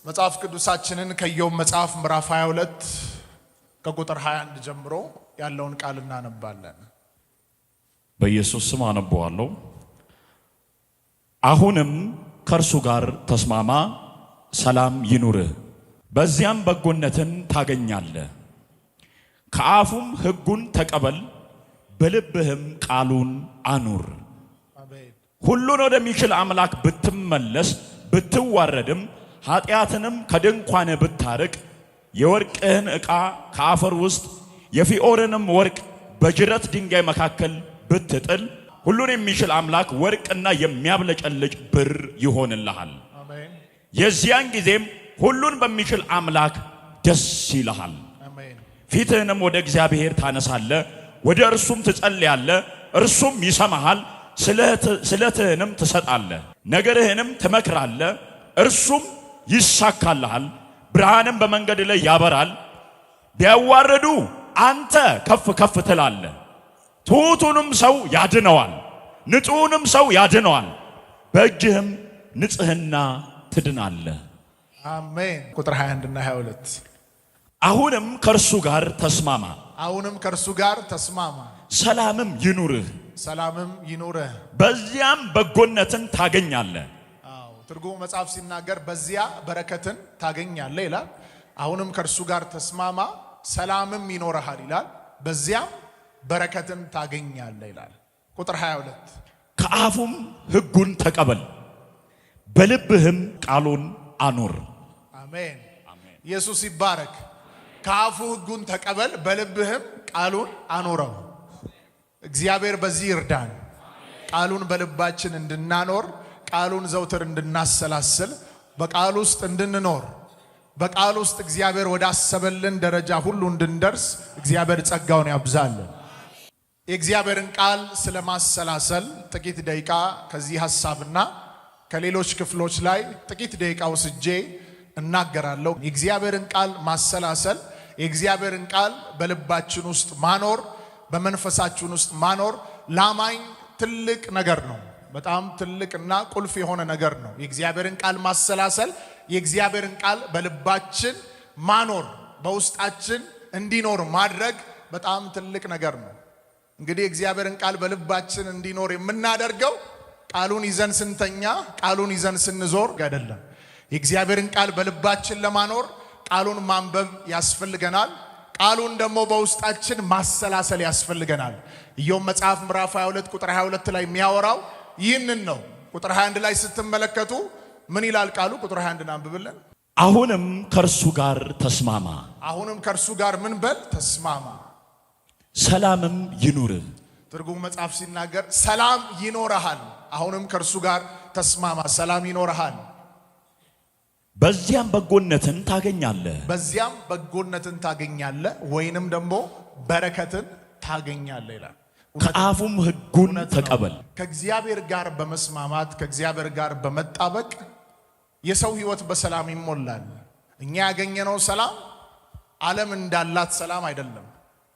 መጽሐፍ ቅዱሳችንን ከኢዮብ መጽሐፍ ምዕራፍ 22 ከቁጥር 21 ጀምሮ ያለውን ቃል እናነባለን። በኢየሱስ ስም አነባዋለሁ። አሁንም ከእርሱ ጋር ተስማማ፣ ሰላም ይኑርህ፣ በዚያም በጎነትን ታገኛለህ። ከአፉም ሕጉን ተቀበል፣ በልብህም ቃሉን አኑር። ሁሉን ወደሚችል አምላክ ብትመለስ ብትዋረድም ኃጢአትንም ከድንኳን ብታርቅ የወርቅህን ዕቃ ከአፈር ውስጥ የፊኦርንም ወርቅ በጅረት ድንጋይ መካከል ብትጥል ሁሉን የሚችል አምላክ ወርቅና የሚያብለጨልጭ ብር ይሆንልሃል። የዚያን ጊዜም ሁሉን በሚችል አምላክ ደስ ይልሃል። ፊትህንም ወደ እግዚአብሔር ታነሳለህ፣ ወደ እርሱም ትጸልያለህ፣ እርሱም ይሰማሃል። ስለትህንም ትሰጣለህ፣ ነገርህንም ትመክራለህ፣ እርሱም ይሳካልሃል። ብርሃንም በመንገድ ላይ ያበራል። ቢያዋርዱ አንተ ከፍ ከፍ ትላለህ፣ ትሑቱንም ሰው ያድነዋል፣ ንጹሕንም ሰው ያድነዋል። በእጅህም ንጽሕና ትድናለህ። አሜን። ቁጥር 21 እና 22 አሁንም ከእርሱ ጋር ተስማማ፣ አሁንም ከእርሱ ጋር ተስማማ፣ ሰላምም ይኑርህ፣ ሰላምም ይኑርህ፣ በዚያም በጎነትን ታገኛለህ። ትርጉሙ መጽሐፍ ሲናገር በዚያ በረከትን ታገኛለህ ይላል። አሁንም ከእርሱ ጋር ተስማማ፣ ሰላምም ይኖርሃል ይላል። በዚያም በረከትን ታገኛለህ ይላል። ቁጥር 22 ከአፉም ሕጉን ተቀበል፣ በልብህም ቃሉን አኑር። አሜን። ኢየሱስ ይባረክ። ከአፉ ሕጉን ተቀበል፣ በልብህም ቃሉን አኑረው። እግዚአብሔር በዚህ ይርዳን። ቃሉን በልባችን እንድናኖር፣ ቃሉን ዘውትር እንድናሰላስል፣ በቃሉ ውስጥ እንድንኖር፣ በቃሉ ውስጥ እግዚአብሔር ወዳሰበልን ደረጃ ሁሉ እንድንደርስ እግዚአብሔር ጸጋውን ያብዛልን። የእግዚአብሔርን ቃል ስለማሰላሰል ጥቂት ደቂቃ ከዚህ ሐሳብና ከሌሎች ክፍሎች ላይ ጥቂት ደቂቃ ወስጄ እናገራለሁ። የእግዚአብሔርን ቃል ማሰላሰል፣ የእግዚአብሔርን ቃል በልባችን ውስጥ ማኖር፣ በመንፈሳችን ውስጥ ማኖር ላማኝ ትልቅ ነገር ነው። በጣም ትልቅና ቁልፍ የሆነ ነገር ነው። የእግዚአብሔርን ቃል ማሰላሰል፣ የእግዚአብሔርን ቃል በልባችን ማኖር፣ በውስጣችን እንዲኖር ማድረግ በጣም ትልቅ ነገር ነው። እንግዲህ የእግዚአብሔርን ቃል በልባችን እንዲኖር የምናደርገው ቃሉን ይዘን ስንተኛ፣ ቃሉን ይዘን ስንዞር አይደለም። የእግዚአብሔርን ቃል በልባችን ለማኖር ቃሉን ማንበብ ያስፈልገናል። ቃሉን ደግሞ በውስጣችን ማሰላሰል ያስፈልገናል። ኢዮብ መጽሐፍ ምዕራፍ 22 ቁጥር 22 ላይ የሚያወራው ይህንን ነው። ቁጥር 21 ላይ ስትመለከቱ ምን ይላል ቃሉ? ቁጥር 21 አንብብልን። አሁንም ከእርሱ ጋር ተስማማ፣ አሁንም ከእርሱ ጋር ምን በል? ተስማማ፣ ሰላምም ይኑርህ። ትርጉሙ መጽሐፍ ሲናገር ሰላም ይኖርሃል። አሁንም ከእርሱ ጋር ተስማማ፣ ሰላም ይኖርሃል፣ በዚያም በጎነትን ታገኛለህ። በዚያም በጎነትን ታገኛለህ ወይንም ደግሞ በረከትን ታገኛለህ ይላል። ከአፉም ሕጉን ተቀበል። ከእግዚአብሔር ጋር በመስማማት ከእግዚአብሔር ጋር በመጣበቅ የሰው ሕይወት በሰላም ይሞላል። እኛ ያገኘነው ሰላም ዓለም እንዳላት ሰላም አይደለም።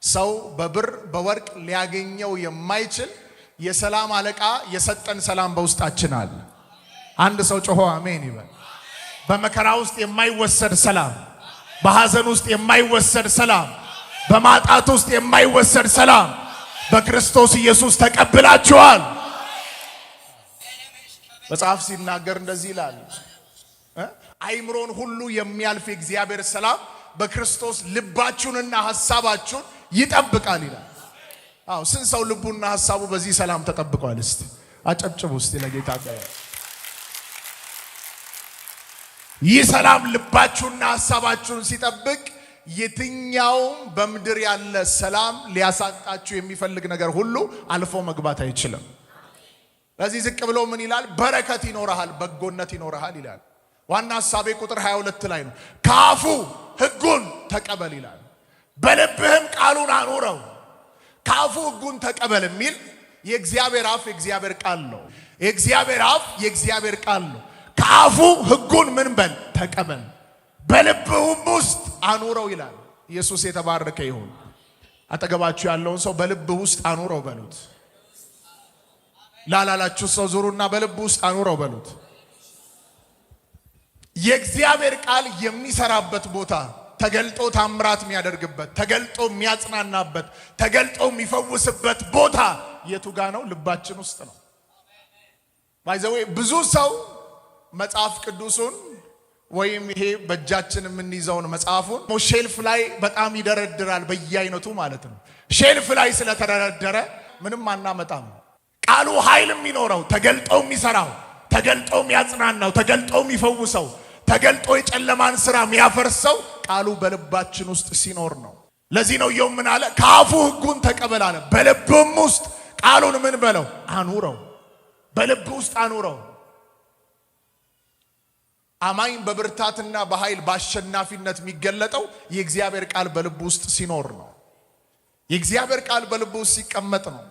ሰው በብር በወርቅ ሊያገኘው የማይችል የሰላም አለቃ የሰጠን ሰላም በውስጣችን አለ። አንድ ሰው ጮሆ አሜን ይበል። በመከራ ውስጥ የማይወሰድ ሰላም፣ በሐዘን ውስጥ የማይወሰድ ሰላም፣ በማጣት ውስጥ የማይወሰድ ሰላም በክርስቶስ ኢየሱስ ተቀብላችኋል። መጽሐፍ ሲናገር እንደዚህ ይላል፣ አይምሮን ሁሉ የሚያልፍ የእግዚአብሔር ሰላም በክርስቶስ ልባችሁንና ሐሳባችሁን ይጠብቃል ይላል። አዎ፣ ስንት ሰው ልቡና ሐሳቡ በዚህ ሰላም ተጠብቋል? እስቲ አጨብጭቡ እስቲ ለጌታ። ይህ ሰላም ልባችሁና ሐሳባችሁን ሲጠብቅ የትኛውም በምድር ያለ ሰላም ሊያሳጣችሁ የሚፈልግ ነገር ሁሉ አልፎ መግባት አይችልም። ለዚህ ዝቅ ብሎ ምን ይላል? በረከት ይኖርሃል፣ በጎነት ይኖርሃል ይላል። ዋና ሐሳቤ ቁጥር 22 ላይ ነው። ከአፉ ሕጉን ተቀበል ይላል፣ በልብህም ቃሉን አኑረው። ከአፉ ሕጉን ተቀበል የሚል የእግዚአብሔር አፍ የእግዚአብሔር ቃል ነው። የእግዚአብሔር አፍ የእግዚአብሔር ቃል ነው። ከአፉ ሕጉን ምን በል? ተቀበል፣ በልብህም ውስጥ አኑረው ይላል። ኢየሱስ የተባረከ ይሁን። አጠገባችሁ ያለውን ሰው በልብህ ውስጥ አኑረው በሉት። ላላላችሁ ሰው ዙሩና በልብ ውስጥ አኑረው በሉት። የእግዚአብሔር ቃል የሚሰራበት ቦታ ተገልጦ ታምራት የሚያደርግበት ተገልጦ የሚያጽናናበት ተገልጦ የሚፈውስበት ቦታ የቱ ጋ ነው? ልባችን ውስጥ ነው። ባይዘዌ ብዙ ሰው መጽሐፍ ቅዱሱን ወይም ይሄ በእጃችን የምንይዘውን መጽሐፉን ሼልፍ ላይ በጣም ይደረድራል፣ በየአይነቱ ማለት ነው። ሼልፍ ላይ ስለተደረደረ ምንም አናመጣም። ቃሉ ኃይል የሚኖረው ተገልጦ የሚሰራው ተገልጦ የሚያጽናናው ተገልጦ የሚፈውሰው ተገልጦ የጨለማን ስራ የሚያፈርሰው ቃሉ በልባችን ውስጥ ሲኖር ነው። ለዚህ ነው ኢዮብ ምን አለ? ከአፉ ሕጉን ተቀበል አለ። በልብም ውስጥ ቃሉን ምን በለው? አኑረው። በልብ ውስጥ አኑረው። አማኝ በብርታትና በኃይል በአሸናፊነት የሚገለጠው የእግዚአብሔር ቃል በልብ ውስጥ ሲኖር ነው። የእግዚአብሔር ቃል በልብ ውስጥ ሲቀመጥ ነው።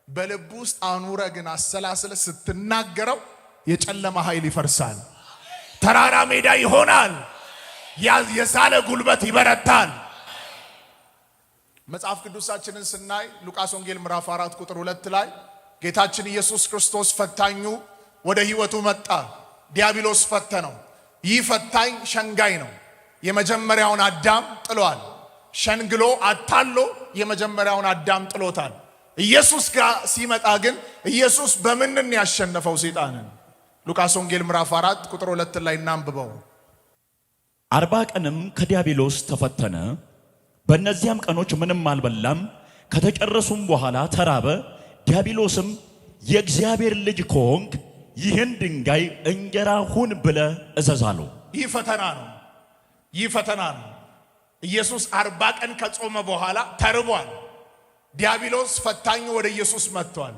በልብ ውስጥ አኑረ ግን አሰላስለ ስትናገረው የጨለማ ኃይል ይፈርሳል። ተራራ ሜዳ ይሆናል። የሳለ ጉልበት ይበረታል። መጽሐፍ ቅዱሳችንን ስናይ ሉቃስ ወንጌል ምዕራፍ 4 ቁጥር 2 ላይ ጌታችን ኢየሱስ ክርስቶስ ፈታኙ ወደ ህይወቱ መጣ። ዲያብሎስ ፈተነው። ይህ ፈታኝ ሸንጋይ ነው። የመጀመሪያውን አዳም ጥሏል። ሸንግሎ አታሎ የመጀመሪያውን አዳም ጥሎታል። ኢየሱስ ጋር ሲመጣ ግን ኢየሱስ በምንን ያሸነፈው ሰይጣንን? ሉቃስ ወንጌል ምዕራፍ 4 ቁጥር 2 ላይ እናንብበው። 40 ቀንም ከዲያብሎስ ተፈተነ። በእነዚያም ቀኖች ምንም አልበላም። ከተጨረሱም በኋላ ተራበ። ዲያብሎስም የእግዚአብሔር ልጅ ከሆንክ ይህን ድንጋይ እንጀራ ሁን ብለህ እዘዝ አለው። ይህ ፈተና ነው። ኢየሱስ 40 ቀን ከጾመ በኋላ ተርቧል። ዲያብሎስ ፈታኙ ወደ ኢየሱስ መጥቷል።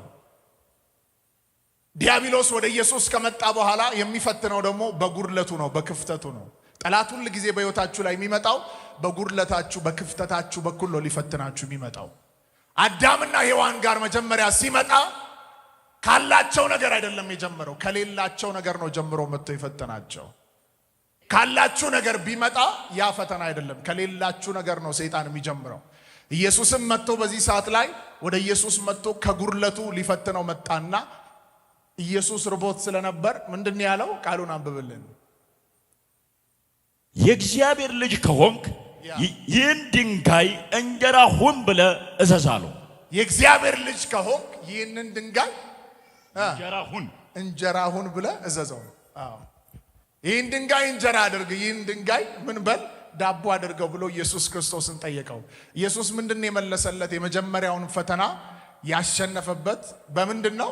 ዲያብሎስ ወደ ኢየሱስ ከመጣ በኋላ የሚፈትነው ደግሞ በጉድለቱ ነው፣ በክፍተቱ ነው። ጠላት ሁል ጊዜ በሕይወታችሁ ላይ የሚመጣው በጉድለታችሁ በክፍተታችሁ በኩል ነው ሊፈትናችሁ የሚመጣው። አዳምና ሔዋን ጋር መጀመሪያ ሲመጣ ካላቸው ነገር አይደለም የጀመረው፣ ከሌላቸው ነገር ነው ጀምሮ መጥቶ የፈተናቸው። ካላችሁ ነገር ቢመጣ ያ ፈተና አይደለም፣ ከሌላችሁ ነገር ነው ሰይጣን የሚጀምረው። ኢየሱስም መጥቶ በዚህ ሰዓት ላይ ወደ ኢየሱስ መጥቶ ከጉድለቱ ሊፈትነው መጣና ኢየሱስ ርቦት ስለነበር ምንድን ያለው? ቃሉን አንብብልን። የእግዚአብሔር ልጅ ከሆንክ ይህን ድንጋይ እንጀራ ሁን ብለህ እዘዝ አለው። የእግዚአብሔር ልጅ ከሆንክ ይህንን ድንጋይ እንጀራ ሁን ብለህ እዘዘው። ይህን ድንጋይ እንጀራ አድርግ፣ ይህን ድንጋይ ምን በል ዳቦ አድርገው ብሎ ኢየሱስ ክርስቶስን ጠየቀው። ኢየሱስ ምንድን የመለሰለት? የመጀመሪያውን ፈተና ያሸነፈበት በምንድን ነው?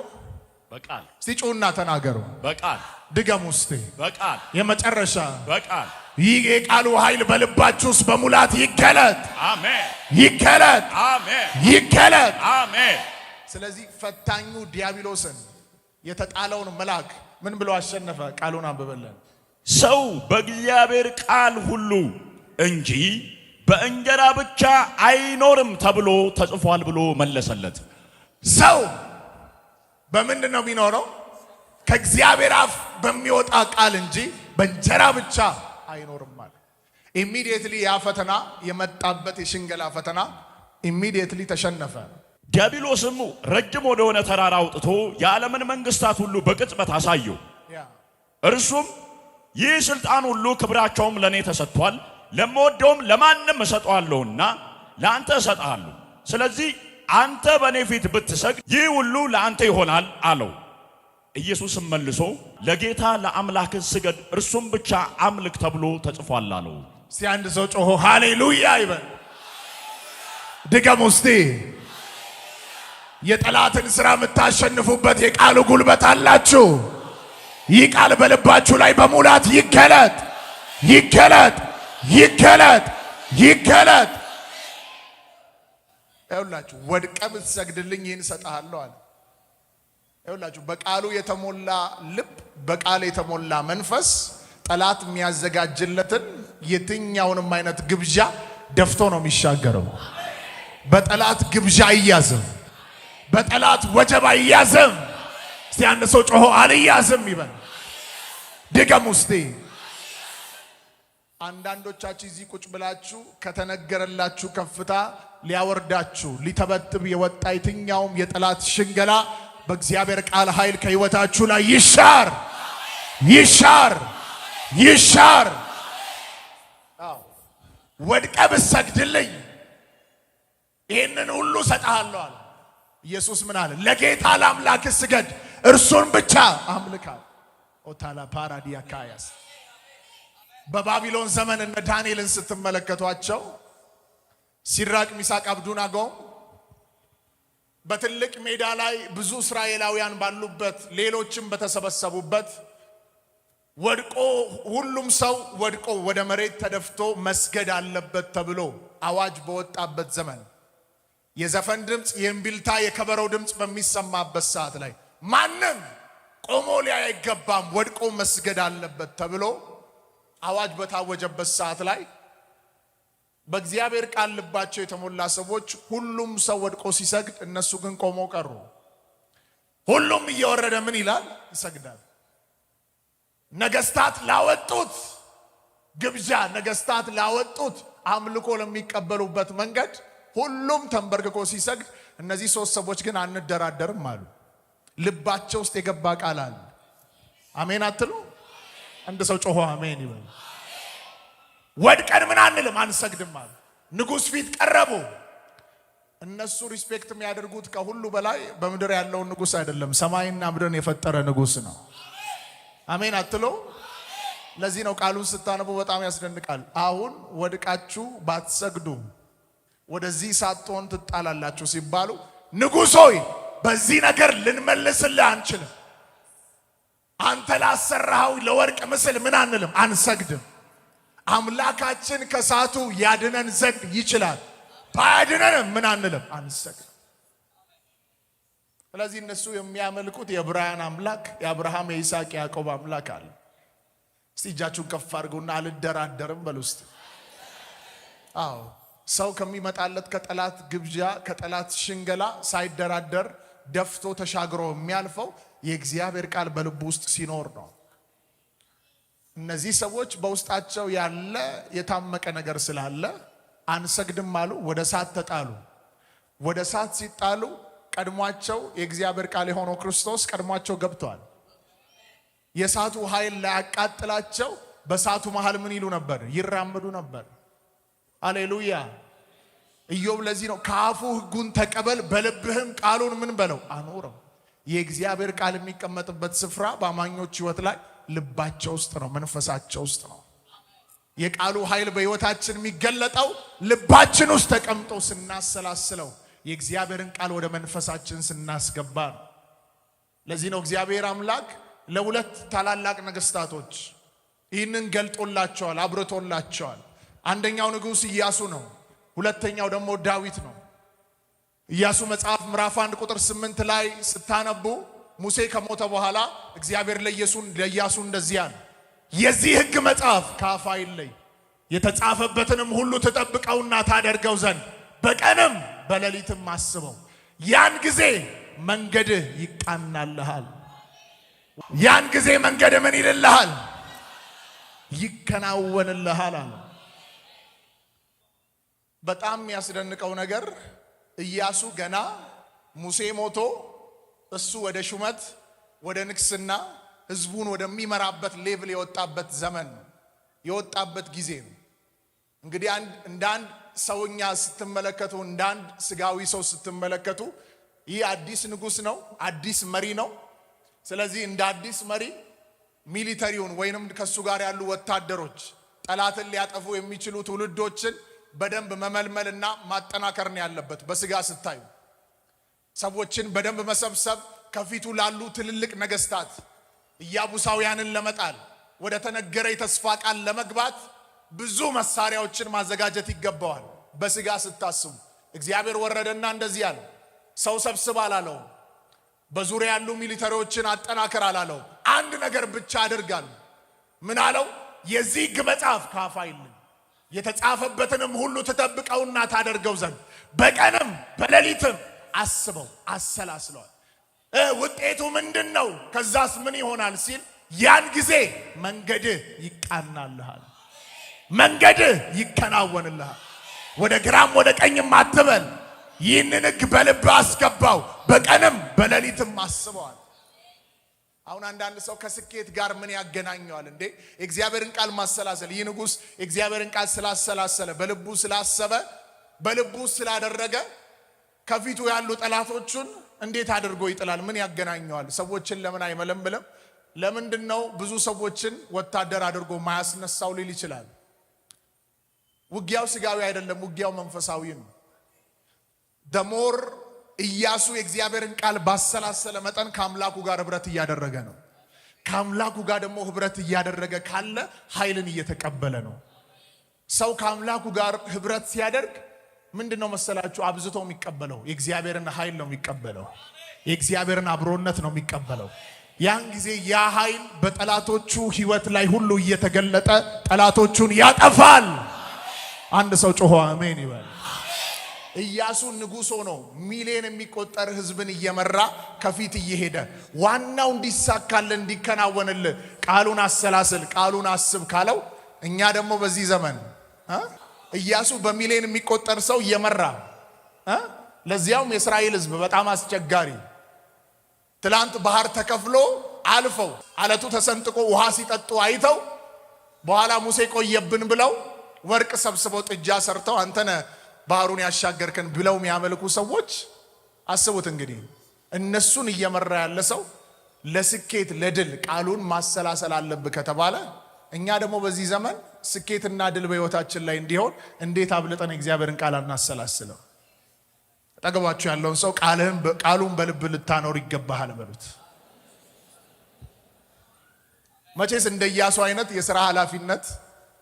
በቃል። እስቲ ጩና ተናገሩ። በቃል። ድገሙ እስቲ። በቃል። የመጨረሻ በቃል። ይህ የቃሉ ኃይል በልባችሁ ውስጥ በሙላት ይገለጥ። አሜን። ይገለጥ። አሜን። ይገለጥ። አሜን። ስለዚህ ፈታኙ ዲያብሎስን የተጣለውን መልአክ ምን ብሎ አሸነፈ? ቃሉን አንብበለን። ሰው በእግዚአብሔር ቃል ሁሉ እንጂ በእንጀራ ብቻ አይኖርም ተብሎ ተጽፏል ብሎ መለሰለት። ሰው በምንድን ነው የሚኖረው? ከእግዚአብሔር አፍ በሚወጣ ቃል እንጂ በእንጀራ ብቻ አይኖርም ማለት። ኢሚዲየትሊ ያ ፈተና የመጣበት የሽንገላ ፈተና ኢሚዲየትሊ ተሸነፈ። ዲያብሎስም ረጅም ወደሆነ ተራራ አውጥቶ የዓለምን መንግስታት ሁሉ በቅጽበት አሳየው። እርሱም ይህ ስልጣን ሁሉ ክብራቸውም ለኔ ተሰጥቷል፣ ለምወደውም ለማንም እሰጠዋለሁና ለአንተ እሰጥሃለሁ። ስለዚህ አንተ በእኔ ፊት ብትሰግድ ይህ ሁሉ ለአንተ ይሆናል አለው። ኢየሱስም መልሶ ለጌታ ለአምላክ ስገድ፣ እርሱም ብቻ አምልክ ተብሎ ተጽፏል አለው። እስቲ አንድ ሰው ጮሆ ሃሌሉያ ይበል። ድገሙ እስቲ። የጠላትን ሥራ የምታሸንፉበት የቃሉ ጉልበት አላችሁ። ይህ ቃል በልባችሁ ላይ በሙላት ይገለጥ፣ ይገለጥ፣ ይገለጥ፣ ይገለጥ። ይኸውላችሁ ወድቀ ብትሰግድልኝ ይህን እሰጥሃለሁ አለ። ይኸውላችሁ በቃሉ የተሞላ ልብ፣ በቃል የተሞላ መንፈስ ጠላት የሚያዘጋጅለትን የትኛውንም አይነት ግብዣ ደፍቶ ነው የሚሻገረው። በጠላት ግብዣ አይያዝም፣ በጠላት ወጀብ አይያዝም። እስቲ አንድ ሰው ጮሆ አልያዝም ይበል። ድገሙ እስቲ። አንዳንዶቻችሁ እዚህ ቁጭ ብላችሁ ከተነገረላችሁ ከፍታ ሊያወርዳችሁ ሊተበትብ የወጣ የትኛውም የጠላት ሽንገላ በእግዚአብሔር ቃል ኃይል ከሕይወታችሁ ላይ ይሻር፣ ይሻር፣ ይሻር። ወድቀ ብትሰግድልኝ ይህንን ሁሉ ሰጣለሁ አለ። ኢየሱስ ምን አለ? ለጌታ ለአምላክ ስገድ፣ እርሱን ብቻ አምልክ። ኦታላ ፓራዲያ ካያስ በባቢሎን ዘመን እነ ዳንኤልን ስትመለከቷቸው ሲድራቅ ሚሳቅ አብዱናጎ በትልቅ ሜዳ ላይ ብዙ እስራኤላውያን ባሉበት ሌሎችም በተሰበሰቡበት ወድቆ ሁሉም ሰው ወድቆ ወደ መሬት ተደፍቶ መስገድ አለበት ተብሎ አዋጅ በወጣበት ዘመን የዘፈን ድምጽ፣ የእምቢልታ፣ የከበረው ድምጽ በሚሰማበት ሰዓት ላይ ማንም ቆሞ ሊያይ አይገባም፣ ወድቆ መስገድ አለበት ተብሎ አዋጅ በታወጀበት ሰዓት ላይ በእግዚአብሔር ቃል ልባቸው የተሞላ ሰዎች ሁሉም ሰው ወድቆ ሲሰግድ እነሱ ግን ቆመው ቀሩ። ሁሉም እየወረደ ምን ይላል? ይሰግዳል። ነገስታት ላወጡት ግብዣ፣ ነገስታት ላወጡት አምልኮ ለሚቀበሉበት መንገድ ሁሉም ተንበርክኮ ሲሰግድ እነዚህ ሶስት ሰዎች ግን አንደራደርም አሉ። ልባቸው ውስጥ የገባ ቃል አለ። አሜን አትሉ? አንድ ሰው ጮሆ አሜን ይበል። ወድቀን ምን አንልም፣ አንሰግድም አሉ። ንጉሥ ፊት ቀረቡ። እነሱ ሪስፔክት የሚያደርጉት ከሁሉ በላይ በምድር ያለውን ንጉሥ አይደለም፣ ሰማይና ምድርን የፈጠረ ንጉሥ ነው። አሜን አትሉ? ለዚህ ነው ቃሉን ስታነቡ በጣም ያስደንቃል። አሁን ወድቃችሁ ባትሰግዱ ወደዚህ ሳትሆን ትጣላላችሁ ሲባሉ ንጉሥ ሆይ በዚህ ነገር ልንመልስልህ አንችልም። አንተ ላሰራኸው ለወርቅ ምስል ምን አንልም፣ አንሰግድም። አምላካችን ከሳቱ ያድነን ዘንድ ይችላል። ባያድነንም ምን አንልም፣ አንሰግድም። ስለዚህ እነሱ የሚያመልኩት የዕብራውያን አምላክ፣ የአብርሃም የይስሐቅ የያዕቆብ አምላክ አለ። እስቲ እጃችሁን ከፍ አድርጉና አልደራደርም በሉ እስቲ። አዎ ሰው ከሚመጣለት ከጠላት ግብዣ ከጠላት ሽንገላ ሳይደራደር ደፍቶ ተሻግሮ የሚያልፈው የእግዚአብሔር ቃል በልቡ ውስጥ ሲኖር ነው። እነዚህ ሰዎች በውስጣቸው ያለ የታመቀ ነገር ስላለ አንሰግድም አሉ። ወደ እሳት ተጣሉ። ወደ እሳት ሲጣሉ ቀድሟቸው የእግዚአብሔር ቃል የሆነው ክርስቶስ ቀድሟቸው ገብቷል። የእሳቱ ኃይል ላያቃጥላቸው በእሳቱ መሃል ምን ይሉ ነበር? ይራመዱ ነበር። ሃሌሉያ። ኢዮብ ለዚህ ነው ከአፉ ሕጉን ተቀበል በልብህም ቃሉን ምን በለው አኖረው። የእግዚአብሔር ቃል የሚቀመጥበት ስፍራ በአማኞች ሕይወት ላይ ልባቸው ውስጥ ነው፣ መንፈሳቸው ውስጥ ነው። የቃሉ ኃይል በሕይወታችን የሚገለጠው ልባችን ውስጥ ተቀምጦ ስናሰላስለው፣ የእግዚአብሔርን ቃል ወደ መንፈሳችን ስናስገባ ነው። ለዚህ ነው እግዚአብሔር አምላክ ለሁለት ታላላቅ ነገስታቶች ይህንን ገልጦላቸዋል፣ አብርቶላቸዋል። አንደኛው ንጉሥ ኢያሱ ነው። ሁለተኛው ደግሞ ዳዊት ነው። ኢያሱ መጽሐፍ ምዕራፍ 1 ቁጥር 8 ላይ ስታነቡ ሙሴ ከሞተ በኋላ እግዚአብሔር ለኢያሱ እንደዚህ አለ፣ የዚህ ሕግ መጽሐፍ ከአፍህ አይለይ፣ የተጻፈበትንም ሁሉ ትጠብቀውና ታደርገው ዘንድ በቀንም በሌሊትም አስበው፣ ያን ጊዜ መንገድህ ይቃናልሃል። ያን ጊዜ መንገድህ ምን ይልልሃል? ይከናወንልሃል አለ። በጣም የሚያስደንቀው ነገር ኢያሱ ገና ሙሴ ሞቶ እሱ ወደ ሹመት ወደ ንግስና ህዝቡን ወደሚመራበት ሌቭል የወጣበት ዘመን የወጣበት ጊዜ ነው። እንግዲህ እንደ አንድ ሰውኛ ስትመለከቱ፣ እንደ አንድ ስጋዊ ሰው ስትመለከቱ ይህ አዲስ ንጉሥ ነው፣ አዲስ መሪ ነው። ስለዚህ እንደ አዲስ መሪ ሚሊተሪውን ወይንም ከሱ ጋር ያሉ ወታደሮች ጠላትን ሊያጠፉ የሚችሉ ትውልዶችን በደንብ መመልመልና ማጠናከር ነው ያለበት። በስጋ ስታዩ ሰዎችን በደንብ መሰብሰብ፣ ከፊቱ ላሉ ትልልቅ ነገስታት ኢያቡሳውያንን ለመጣል ወደ ተነገረ የተስፋ ቃል ለመግባት ብዙ መሳሪያዎችን ማዘጋጀት ይገባዋል። በስጋ ስታስቡ እግዚአብሔር ወረደና እንደዚህ አለ፣ ሰው ሰብስብ አላለው፣ በዙሪያ ያሉ ሚሊተሪዎችን አጠናከር አላለው። አንድ ነገር ብቻ አድርጋል። ምን አለው? የዚህ ሕግ መጽሐፍ ከአፍህ አይለይ፣ የተጻፈበትንም ሁሉ ትጠብቀውና ታደርገው ዘንድ በቀንም በሌሊትም አስበው፣ አሰላስለዋል። ውጤቱ ምንድን ነው? ከዛስ ምን ይሆናል ሲል ያን ጊዜ መንገድህ ይቃናልሃል፣ መንገድህ ይከናወንልሃል። ወደ ግራም ወደ ቀኝም አትበል። ይህንን ሕግ በልብ አስገባው፣ በቀንም በሌሊትም አስበዋል። አሁን አንዳንድ ሰው ከስኬት ጋር ምን ያገናኘዋል እንዴ? እግዚአብሔርን ቃል ማሰላሰል። ይህ ንጉሥ እግዚአብሔርን ቃል ስላሰላሰለ በልቡ ስላሰበ በልቡ ስላደረገ ከፊቱ ያሉ ጠላቶቹን እንዴት አድርጎ ይጥላል? ምን ያገናኘዋል? ሰዎችን ለምን አይመለምልም? ለምንድነው ብዙ ሰዎችን ወታደር አድርጎ ማያስነሳው ሊል ይችላል። ውጊያው ስጋዊ አይደለም፣ ውጊያው መንፈሳዊ ነው። ደሞር ኢያሱ የእግዚአብሔርን ቃል ባሰላሰለ መጠን ከአምላኩ ጋር ህብረት እያደረገ ነው። ከአምላኩ ጋር ደግሞ ህብረት እያደረገ ካለ ኃይልን እየተቀበለ ነው። ሰው ከአምላኩ ጋር ህብረት ሲያደርግ ምንድነው መሰላችሁ አብዝቶ የሚቀበለው? የእግዚአብሔርን ኃይል ነው የሚቀበለው። የእግዚአብሔርን አብሮነት ነው የሚቀበለው። ያን ጊዜ ያ ኃይል በጠላቶቹ ህይወት ላይ ሁሉ እየተገለጠ ጠላቶቹን ያጠፋል። አንድ ሰው ጮሆ አሜን ይበል። ኢያሱ ንጉሥ ሆኖ ሚሊዮን የሚቆጠር ህዝብን እየመራ ከፊት እየሄደ ዋናው እንዲሳካልን እንዲከናወንልን ቃሉን አሰላስል ቃሉን አስብ ካለው እኛ ደግሞ በዚህ ዘመን ኢያሱ በሚሊዮን የሚቆጠር ሰው እየመራ ለዚያውም የእስራኤል ህዝብ በጣም አስቸጋሪ ትላንት ባህር ተከፍሎ አልፈው አለቱ ተሰንጥቆ ውሃ ሲጠጡ አይተው በኋላ ሙሴ ቆየብን ብለው ወርቅ ሰብስበው ጥጃ ሰርተው አንተነ ባህሩን ያሻገርከን ብለው የሚያመልኩ ሰዎች አስቡት እንግዲህ እነሱን እየመራ ያለ ሰው ለስኬት ለድል ቃሉን ማሰላሰል አለብህ ከተባለ እኛ ደግሞ በዚህ ዘመን ስኬትና ድል በህይወታችን ላይ እንዲሆን እንዴት አብልጠን እግዚአብሔርን ቃል እናሰላስለው? አጠገባችሁ ያለውን ሰው ቃሉን በልብ ልታኖር ይገባሃል በሉት። መቼስ እንደ ኢያሱ አይነት የሥራ ኃላፊነት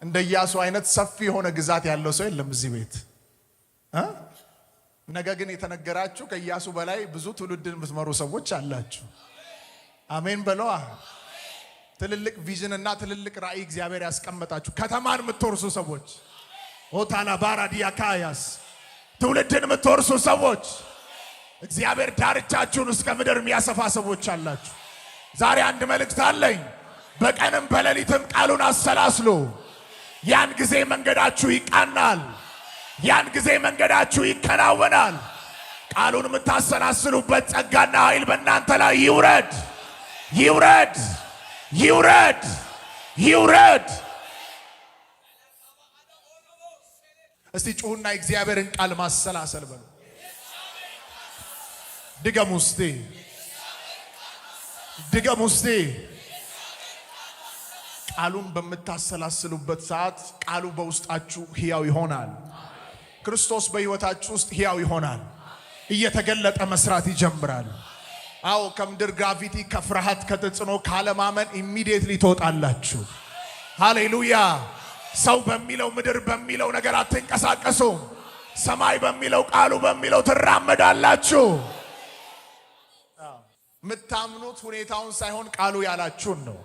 እንደ ኢያሱ አይነት ሰፊ የሆነ ግዛት ያለው ሰው የለም እዚህ ቤት። ነገ ግን የተነገራችሁ ከኢያሱ በላይ ብዙ ትውልድን የምትመሩ ሰዎች አላችሁ። አሜን በለዋ። ትልልቅ ቪዥን እና ትልልቅ ራእይ እግዚአብሔር ያስቀመጣችሁ ከተማን የምትወርሱ ሰዎች ኦታላ ባራዲያ ካያስ ትውልድን የምትወርሱ ሰዎች እግዚአብሔር ዳርቻችሁን እስከ ምድር የሚያሰፋ ሰዎች አላችሁ። ዛሬ አንድ መልእክት አለኝ። በቀንም በሌሊትም ቃሉን አሰላስሉ። ያን ጊዜ መንገዳችሁ ይቃናል። ያን ጊዜ መንገዳችሁ ይከናወናል። ቃሉን የምታሰላስሉበት ጸጋና ኃይል በእናንተ ላይ ይውረድ ይውረድ ይውረድ ይውረድ። እስቲ ጩሁና እግዚአብሔርን ቃል ማሰላሰል በሉ። ድገሙ እስቲ ድገሙ እስቲ። ቃሉን በምታሰላስሉበት ሰዓት ቃሉ በውስጣችሁ ሕያው ይሆናል። ክርስቶስ በሕይወታችሁ ውስጥ ሕያው ይሆናል። እየተገለጠ መስራት ይጀምራል። አዎ ከምድር ግራቪቲ ከፍርሃት ከተጽዕኖ ካለማመን ኢሚዲየትሊ ትወጣላችሁ። ሃሌሉያ። ሰው በሚለው ምድር በሚለው ነገር አትንቀሳቀሱም። ሰማይ በሚለው ቃሉ በሚለው ትራመዳላችሁ። የምታምኑት ሁኔታውን ሳይሆን ቃሉ ያላችሁን ነው።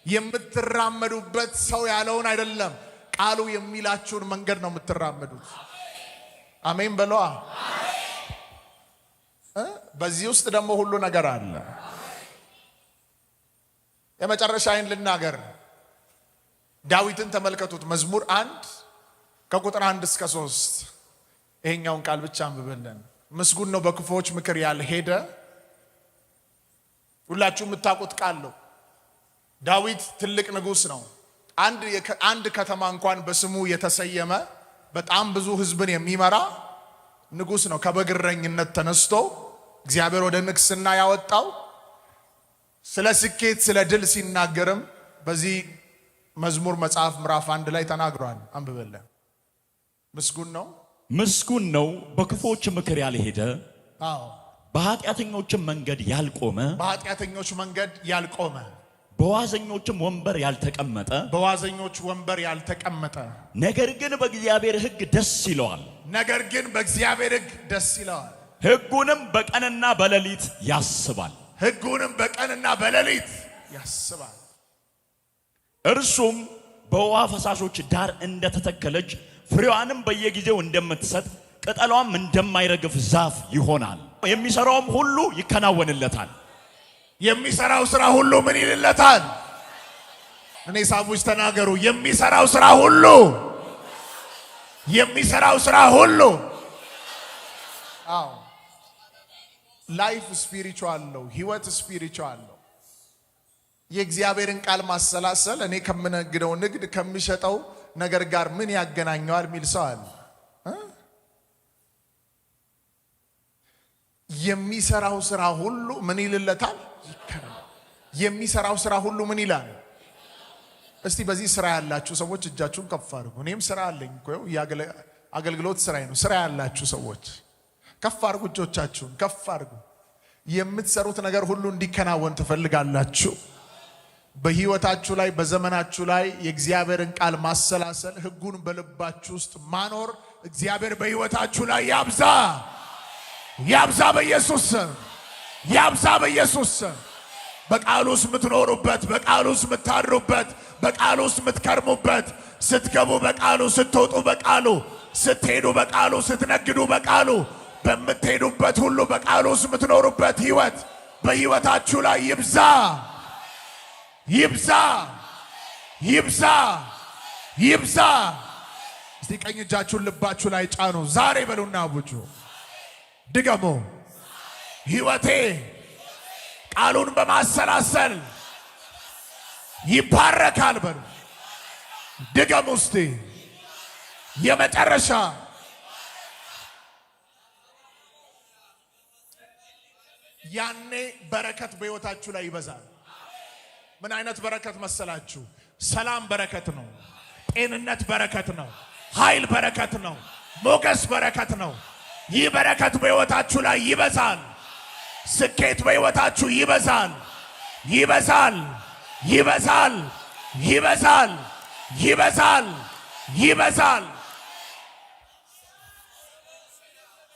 የምትራመዱበት ሰው ያለውን አይደለም፣ ቃሉ የሚላችሁን መንገድ ነው የምትራመዱት። አሜን በለዋ። በዚህ ውስጥ ደግሞ ሁሉ ነገር አለ። የመጨረሻዬን ልናገር። ዳዊትን ተመልከቱት። መዝሙር 1 ከቁጥር 1 እስከ 3 ይሄኛውን ቃል ብቻ አንብበልን። ምስጉን ነው በክፉዎች ምክር ያልሄደ። ሁላችሁ የምታውቁት ቃል ነው። ዳዊት ትልቅ ንጉሥ ነው። አንድ ከተማ እንኳን በስሙ የተሰየመ በጣም ብዙ ህዝብን የሚመራ ንጉሥ ነው። ከበግረኝነት ተነስቶ እግዚአብሔር ወደ ንግስና ያወጣው። ስለ ስኬት ስለ ድል ሲናገርም በዚህ መዝሙር መጽሐፍ ምዕራፍ 1 ላይ ተናግሯል። አንብበልን። ምስጉን ነው በክፉዎች ምክር ያልሄደ፣ በኃጢአተኞችም መንገድ ያልቆመ፣ በዋዘኞችም ወንበር ያልተቀመጠ፣ ነገር ግን በእግዚአብሔር ሕግ ደስ ይለዋል። ሕጉንም በቀንና በሌሊት ያስባል። እርሱም በውሃ ፈሳሾች ዳር እንደተተከለች ፍሬዋንም በየጊዜው እንደምትሰጥ ቅጠሏም እንደማይረግፍ ዛፍ ይሆናል። የሚሰራውም ሁሉ ይከናወንለታል። የሚሰራው ስራ ሁሉ ምን ይልለታል? እኔ ሳቡሽ ተናገሩ። የሚሰራው ስራ ሁሉ አዎ ላይፍ ስፒሪቹዋል ነው። ህይወት ስፒሪቹዋል ነው። የእግዚአብሔርን ቃል ማሰላሰል እኔ ከምነግደው ንግድ ከሚሸጠው ነገር ጋር ምን ያገናኘዋል ሚል ሰው አለ። የሚሰራው ስራ ሁሉ ምን ይልለታል? ይከናወናል። የሚሰራው ስራ ሁሉ ምን ይላል? እስቲ በዚህ ስራ ያላችሁ ሰዎች እጃችሁን ከፍ አድርጉ። እኔም ስራ አለኝ እኮ አገልግሎት ስራዬ ነው። ስራ ያላችሁ ሰዎች ከፍ አድርጉ፣ እጆቻችሁን ከፍ አድርጉ። የምትሰሩት ነገር ሁሉ እንዲከናወን ትፈልጋላችሁ። በህይወታችሁ ላይ በዘመናችሁ ላይ የእግዚአብሔርን ቃል ማሰላሰል፣ ህጉን በልባችሁ ውስጥ ማኖር እግዚአብሔር በህይወታችሁ ላይ ያብዛ ያብዛ፣ በኢየሱስ ስም ያብዛ፣ በኢየሱስ ስም። በቃሉ ውስጥ የምትኖሩበት፣ በቃሉ ውስጥ የምታድሩበት፣ በቃሉ ውስጥ የምትከርሙበት፣ ስትገቡ በቃሉ፣ ስትወጡ በቃሉ፣ ስትሄዱ በቃሉ፣ ስትነግዱ በቃሉ፣ በምትሄዱበት ሁሉ በቃሉ ውስጥ የምትኖሩበት ህይወት በህይወታችሁ ላይ ይብዛ ይብዛ ይብዛ ይብዛ። እስቲ ቀኝ እጃችሁን ልባችሁ ላይ ጫኑ። ዛሬ በሉና አውጁ። ድገሙ። ህይወቴ ቃሉን በማሰላሰል ይባረካል በሉ። ድገሙ እስቲ። የመጨረሻ ያኔ በረከት በህይወታችሁ ላይ ይበዛል። ምን አይነት በረከት መሰላችሁ? ሰላም በረከት ነው። ጤንነት በረከት ነው። ኃይል በረከት ነው። ሞገስ በረከት ነው። ይህ በረከት በህይወታችሁ ላይ ይበዛል። ስኬት በህይወታችሁ ይበዛል ይበዛል ይበዛል ይበዛል ይበዛል ይበዛል።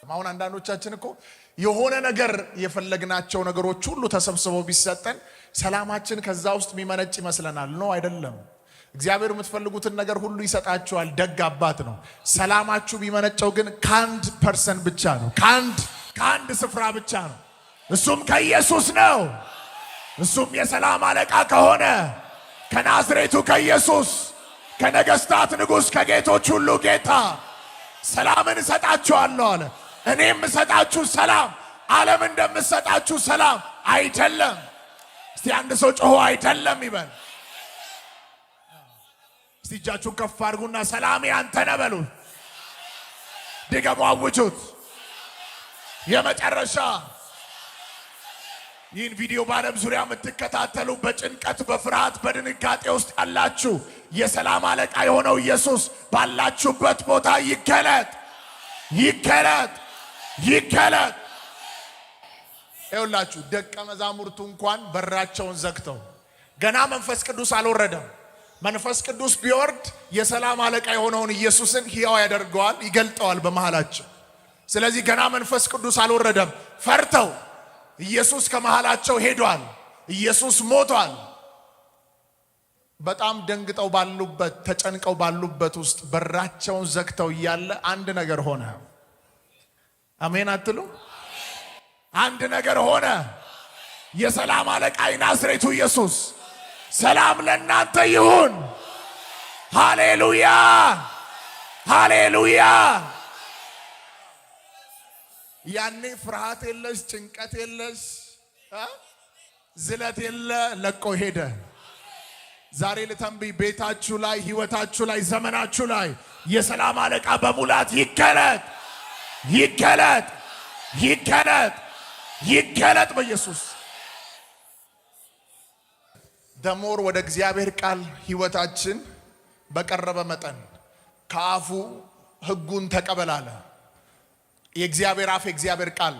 አሁን አንዳንዶቻችን እኮ የሆነ ነገር የፈለግናቸው ነገሮች ሁሉ ተሰብስበው ቢሰጠን ሰላማችን ከዛ ውስጥ የሚመነጭ ይመስለናል። ነው አይደለም። እግዚአብሔር የምትፈልጉትን ነገር ሁሉ ይሰጣችኋል። ደግ አባት ነው። ሰላማችሁ ቢመነጨው ግን ከአንድ ፐርሰን ብቻ ነው። ከአንድ ስፍራ ብቻ ነው። እሱም ከኢየሱስ ነው። እሱም የሰላም አለቃ ከሆነ ከናዝሬቱ ከኢየሱስ፣ ከነገስታት ንጉሥ፣ ከጌቶች ሁሉ ጌታ ሰላምን እሰጣችኋለሁ አለ። እኔም እሰጣችሁ ሰላም ዓለም እንደምሰጣችሁ ሰላም አይደለም። እስቲ አንድ ሰው ጮሆ አይደለም ይበል። እስቲ እጃችሁን ከፍ አድርጉና ሰላም ያንተ ነው በሉ። ድገሙ፣ አውጁት። የመጨረሻ ይህን ቪዲዮ በዓለም ዙሪያ የምትከታተሉ በጭንቀት በፍርሃት በድንጋጤ ውስጥ ያላችሁ የሰላም አለቃ የሆነው ኢየሱስ ባላችሁበት ቦታ ይገለጥ ይገለጥ ይገለጥ። ይኸውላችሁ ደቀ መዛሙርቱ እንኳን በራቸውን ዘግተው ገና መንፈስ ቅዱስ አልወረደም። መንፈስ ቅዱስ ቢወርድ የሰላም አለቃ የሆነውን ኢየሱስን ሕያው ያደርገዋል፣ ይገልጠዋል በመሃላቸው። ስለዚህ ገና መንፈስ ቅዱስ አልወረደም። ፈርተው ኢየሱስ ከመሃላቸው ሄዷል። ኢየሱስ ሞቷል። በጣም ደንግጠው ባሉበት ተጨንቀው ባሉበት ውስጥ በራቸውን ዘግተው እያለ አንድ ነገር ሆነ። አሜን አትሉ? አንድ ነገር ሆነ። የሰላም አለቃ ናዝሬቱ ኢየሱስ ሰላም ለእናንተ ይሁን። ሃሌሉያ ሃሌሉያ። ያኔ ፍርሃት የለሽ፣ ጭንቀት የለሽ፣ ዝለት የለ፣ ለቆ ሄደ። ዛሬ ልተንብይ፣ ቤታችሁ ላይ፣ ህይወታችሁ ላይ፣ ዘመናችሁ ላይ የሰላም አለቃ በሙላት ይገለጥ ይገለጥ ይገለጥ ይገለጥ በኢየሱስ። ደሞር ወደ እግዚአብሔር ቃል ህይወታችን በቀረበ መጠን ከአፉ ህጉን ተቀበላለ። የእግዚአብሔር አፍ የእግዚአብሔር ቃል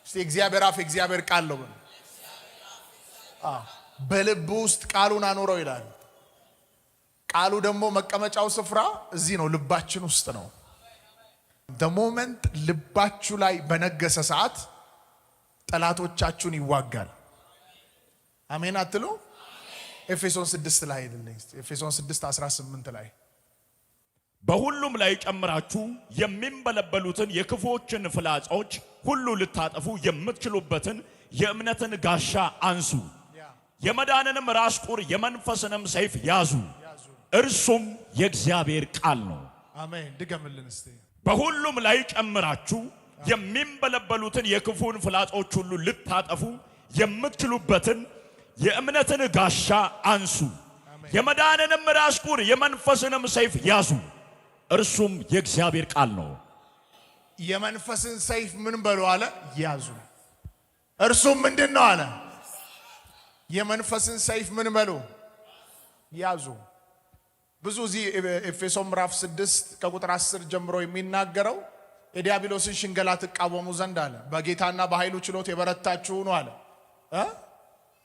እስቲ የእግዚአብሔር አፍ የእግዚአብሔር ቃል ነው። በልብ ውስጥ ቃሉን አኖረው ይላል። ቃሉ ደግሞ መቀመጫው ስፍራ እዚህ ነው፣ ልባችን ውስጥ ነው። ሞመንት ልባችሁ ላይ በነገሰ ሰዓት ጠላቶቻችሁን ይዋጋል። አሜን አትሉ? ኤፌሶን 6 ላይ አይደለም? ኤፌሶን 6:18 ላይ በሁሉም ላይ ጨምራችሁ የሚንበለበሉትን የክፉዎችን ፍላጾች ሁሉ ልታጠፉ የምትችሉበትን የእምነትን ጋሻ አንሱ፣ የመዳንንም ራስ ቁር የመንፈስንም ሰይፍ ያዙ፣ እርሱም የእግዚአብሔር ቃል ነው። አሜን። ድገምልን እስቲ። በሁሉም ላይ ጨምራችሁ የሚንበለበሉትን የክፉን ፍላጾች ሁሉ ልታጠፉ የምትችሉበትን የእምነትን ጋሻ አንሱ፣ የመዳንንም ራስ ቁር የመንፈስንም ሰይፍ ያዙ፣ እርሱም የእግዚአብሔር ቃል ነው። የመንፈስን ሰይፍ ምን በሉ አለ? ያዙ። እርሱም ምንድነው አለ? የመንፈስን ሰይፍ ምን በሉ? ያዙ። ብዙ እዚህ ኤፌሶን ምዕራፍ 6 ከቁጥር 10 ጀምሮ የሚናገረው የዲያብሎስን ሽንገላ ትቃወሙ ዘንድ አለ፣ በጌታና በኃይሉ ችሎት የበረታችሁ ነው አለ።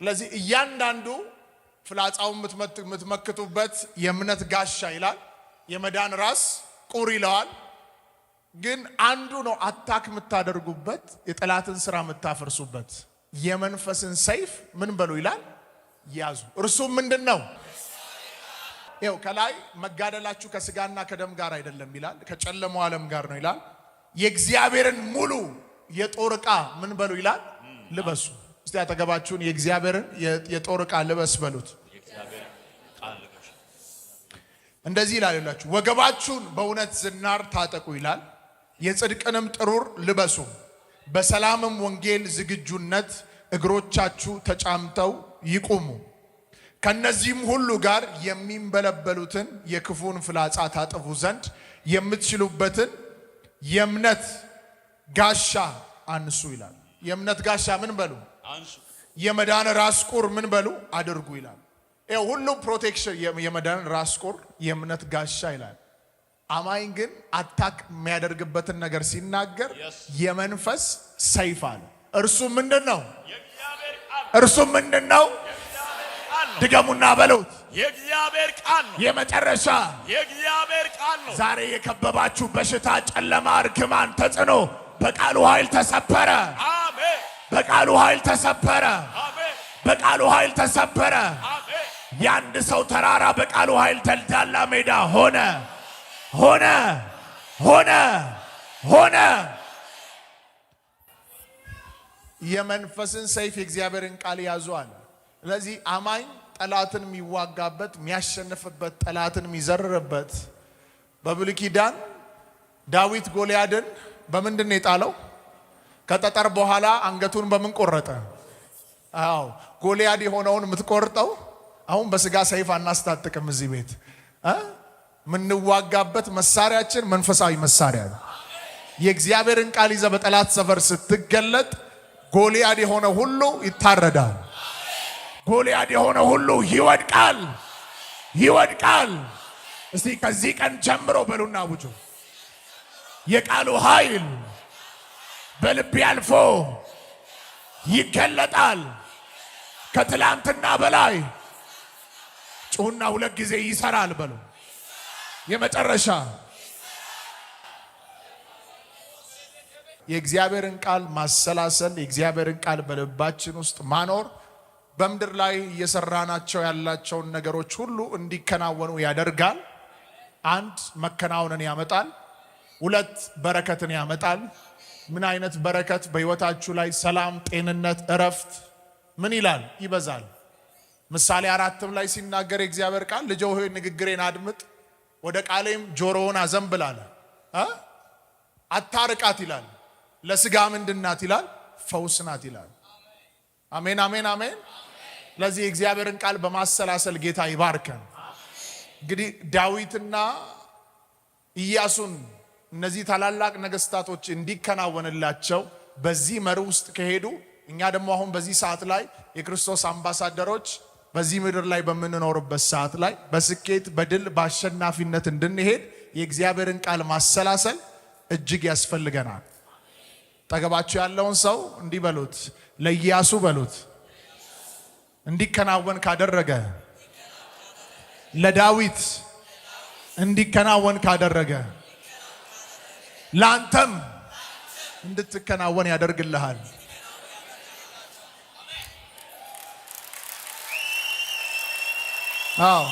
ስለዚህ እያንዳንዱ ፍላጻውን የምትመክቱበት የእምነት ጋሻ ይላል፣ የመዳን ራስ ቁር ይለዋል። ግን አንዱ ነው አታክ የምታደርጉበት፣ የጠላትን ስራ የምታፈርሱበት የመንፈስን ሰይፍ ምን በሉ ይላል? ያዙ። እርሱም ምንድነው? ይኸው ከላይ መጋደላችሁ ከስጋና ከደም ጋር አይደለም ይላል፣ ከጨለማው ዓለም ጋር ነው ይላል። የእግዚአብሔርን ሙሉ የጦር ዕቃ ምን በሉ ይላል? ልበሱ። እስቲ አጠገባችሁን የእግዚአብሔርን የጦር ዕቃ ልበስ በሉት። እንደዚህ ይላል ይላችሁ፣ ወገባችሁን በእውነት ዝናር ታጠቁ ይላል፣ የጽድቅንም ጥሩር ልበሱ፣ በሰላምም ወንጌል ዝግጁነት እግሮቻችሁ ተጫምተው ይቁሙ። ከነዚህም ሁሉ ጋር የሚንበለበሉትን የክፉን ፍላጻ ታጠፉ ዘንድ የምትችሉበትን የእምነት ጋሻ አንሱ ይላል። የእምነት ጋሻ ምን በሉ? አንሱ። የመዳን ራስ ቁር ምን በሉ? አድርጉ ይላል። ይሄ ሁሉ ፕሮቴክሽን፣ የመዳን ራስ ቁር፣ የእምነት ጋሻ ይላል። አማኝ ግን አታክ የሚያደርግበትን ነገር ሲናገር የመንፈስ ሰይፍ አለ። እርሱ ምንድነው? እርሱ ምንድነው? ድገሙና በሉት። የእግዚአብሔር ቃል ነው። የመጨረሻ የእግዚአብሔር ቃል ነው። ዛሬ የከበባችሁ በሽታ፣ ጨለማ፣ እርግማን፣ ተጽዕኖ በቃሉ ኃይል ተሰበረ። አሜን። በቃሉ ኃይል ተሰበረ። አሜን። በቃሉ ኃይል ተሰበረ። አሜን። የአንድ ሰው ተራራ በቃሉ ኃይል ደልዳላ ሜዳ ሆነ ሆነ ሆነ ሆነ። የመንፈስን ሰይፍ የእግዚአብሔርን ቃል ያዙ አለ። ስለዚህ አማኝ ጠላትን የሚዋጋበት የሚያሸንፍበት ጠላትን የሚዘርርበት። በብሉይ ኪዳን ዳዊት ጎልያድን በምንድን ነው የጣለው? ከጠጠር በኋላ አንገቱን በምን ቆረጠ? አዎ ጎልያድ የሆነውን የምትቆርጠው አሁን በስጋ ሰይፍ አናስታጥቅም። እዚህ ቤት ምንዋጋበት መሳሪያችን መንፈሳዊ መሳሪያ ነው። የእግዚአብሔርን ቃል ይዘህ በጠላት ሰፈር ስትገለጥ ጎልያድ የሆነ ሁሉ ይታረዳል። ጎልያድ የሆነ ሁሉ ይወድቃል፣ ይወድቃል። እስቲ ከዚህ ቀን ጀምሮ በሉና ውጁ የቃሉ ኃይል በልቤ አልፎ ይገለጣል። ከትላንትና በላይ ጩሁና ሁለት ጊዜ ይሰራል በሉ። የመጨረሻ የእግዚአብሔርን ቃል ማሰላሰል፣ የእግዚአብሔርን ቃል በልባችን ውስጥ ማኖር በምድር ላይ እየሰራናቸው ያላቸውን ነገሮች ሁሉ እንዲከናወኑ ያደርጋል። አንድ መከናወንን ያመጣል። ሁለት በረከትን ያመጣል። ምን አይነት በረከት? በሕይወታችሁ ላይ ሰላም፣ ጤንነት፣ እረፍት ምን ይላል? ይበዛል። ምሳሌ 4 ላይ ሲናገር የእግዚአብሔር ቃል ልጄ ሆይ ንግግሬን አድምጥ፣ ወደ ቃሌም ጆሮውን አዘንብል አለ። አታርቃት ይላል። ለስጋ ምንድናት ይላል? ፈውስ ናት ይላል። አሜን፣ አሜን፣ አሜን። ለዚህ የእግዚአብሔርን ቃል በማሰላሰል ጌታ ይባርከን። እንግዲህ ዳዊትና ኢያሱን እነዚህ ታላላቅ ነገስታቶች እንዲከናወንላቸው በዚህ መርህ ውስጥ ከሄዱ እኛ ደግሞ አሁን በዚህ ሰዓት ላይ የክርስቶስ አምባሳደሮች በዚህ ምድር ላይ በምንኖርበት ሰዓት ላይ በስኬት በድል በአሸናፊነት እንድንሄድ የእግዚአብሔርን ቃል ማሰላሰል እጅግ ያስፈልገናል። ጠገባችሁ ያለውን ሰው እንዲህ በሉት፣ ለኢያሱ በሉት እንዲከናወን ካደረገ ለዳዊት እንዲከናወን ካደረገ ላንተም እንድትከናወን ያደርግልሃል። አዎ